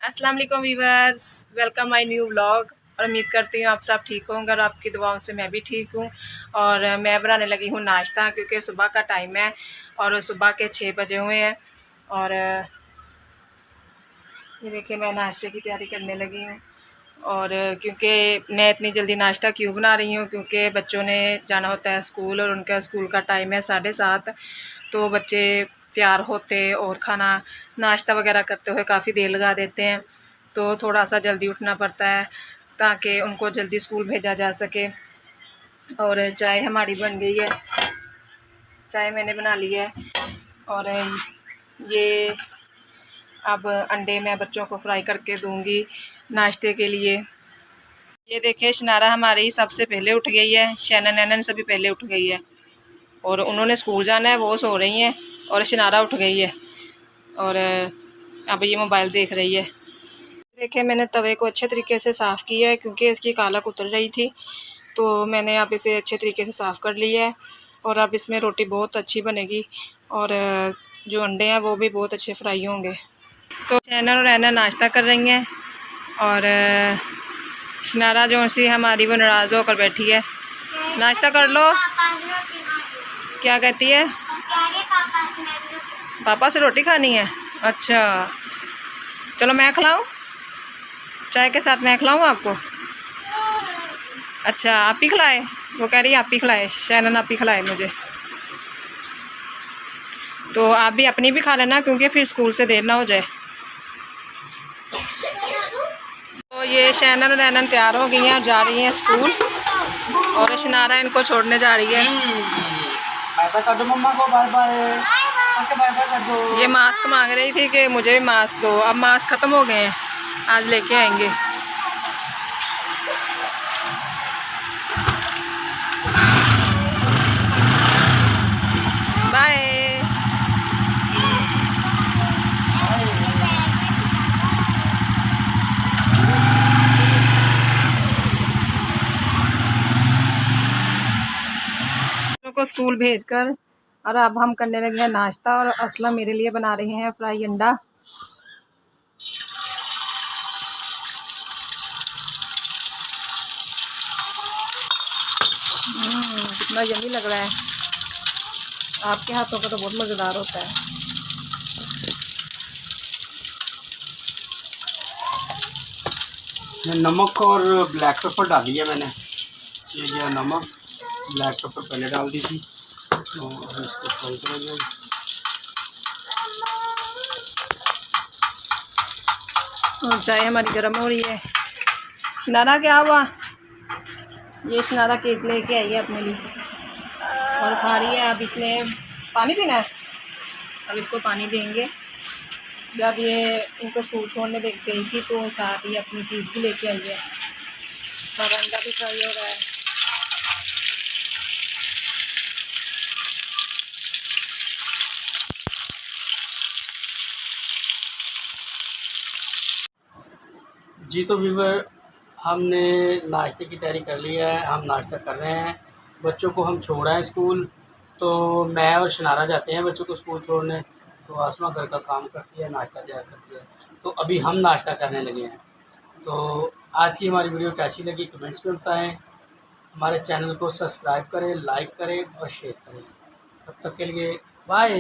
अस्सलाम वालेकुम viewers, welcome my new vlog. और उम्मीद करती हूँ आप सब ठीक होंगे और आपकी दुआओं से मैं भी ठीक हूँ। और मैं बनाने लगी हूँ नाश्ता, क्योंकि सुबह का टाइम है और सुबह के 6 बजे हुए हैं। और ये देखिए मैं नाश्ते की तैयारी करने लगी हूँ। और क्योंकि मैं इतनी जल्दी नाश्ता क्यों बना रही हूँ, क्योंकि बच्चों ने जाना होता है स्कूल और उनका स्कूल का टाइम है 7:30। तो बच्चे तैयार होते और खाना नाश्ता वगैरह करते हुए काफ़ी देर लगा देते हैं। तो थोड़ा सा जल्दी उठना पड़ता है ताकि उनको जल्दी स्कूल भेजा जा सके। और चाय हमारी बन गई है, चाय मैंने बना ली है। और ये अब अंडे मैं बच्चों को फ्राई करके दूंगी नाश्ते के लिए। ये देखिए शनारा हमारी सबसे पहले उठ गई है, शैनन नैनन सभी पहले उठ गई है और उन्होंने स्कूल जाना है, वो सो रही हैं और शनारा उठ गई है और अब ये मोबाइल देख रही है। देखिए मैंने तवे को अच्छे तरीके से साफ़ किया है, क्योंकि इसकी कालक उतर रही थी। तो मैंने अब इसे अच्छे तरीके से साफ़ कर लिया है और अब इसमें रोटी बहुत अच्छी बनेगी और जो अंडे हैं वो भी बहुत अच्छे फ्राई होंगे। तो शैनन और नैना नाश्ता कर रही हैं और शनारा जो सी हमारी वो नाराज़ होकर बैठी है। नाश्ता कर लो। क्या कहती है? पापा से रोटी खानी है। अच्छा चलो मैं खिलाऊं, चाय के साथ मैं खिलाऊं आपको। अच्छा आप ही खिलाए? वो कह रही है आप ही खिलाए, शैनन आप ही खिलाए मुझे। तो आप भी अपनी भी खा लेना, क्योंकि फिर स्कूल से देर ना हो जाए। तो ये शैनन और नैनन तैयार हो गई हैं और जा रही हैं स्कूल और शनारा इनको छोड़ने जा रही है। बाय कर दो मम्मा को, बाय बाय बाय बाय कर दो। ये मास्क मांग रही थी कि मुझे भी मास्क दो, अब मास्क ख़त्म हो गए हैं, आज लेके आएंगे। बाय। को स्कूल भेजकर और अब हम करने लगे हैं नाश्ता। और असलम मेरे लिए बना रहे हैं फ्राई अंडा। कितना यम्मी लग रहा है। आपके हाथों का तो बहुत मज़ेदार होता है। नमक और ब्लैक पेपर डाली है मैंने। ये नमक ब्लैक पेपर पहले डाल दी थी और इसको फ्राई करेंगे। और चाय हमारी गर्म हो रही है। शनारा क्या हुआ? ये शनारा केक लेके आई है अपने लिए और खा रही है। अब इसने पानी पीना है, अब इसको पानी देंगे। जब ये इनको स्कूल छोड़ने गई थी तो साथ ही अपनी चीज़ भी लेके आई है और अंडा भी फ्राई हो रहा है। जी तो व्यूवर, हमने नाश्ते की तैयारी कर ली है, हम नाश्ता कर रहे हैं। बच्चों को हम छोड़ आए स्कूल, तो मैं और शनारा जाते हैं बच्चों को स्कूल छोड़ने। तो आसमा घर का काम करती है, नाश्ता तैयार करती है। तो अभी हम नाश्ता करने लगे हैं। तो आज की हमारी वीडियो कैसी लगी कमेंट्स में बताएं। हमारे चैनल को सब्सक्राइब करें, लाइक करें और शेयर करें। तब तक के लिए बाय।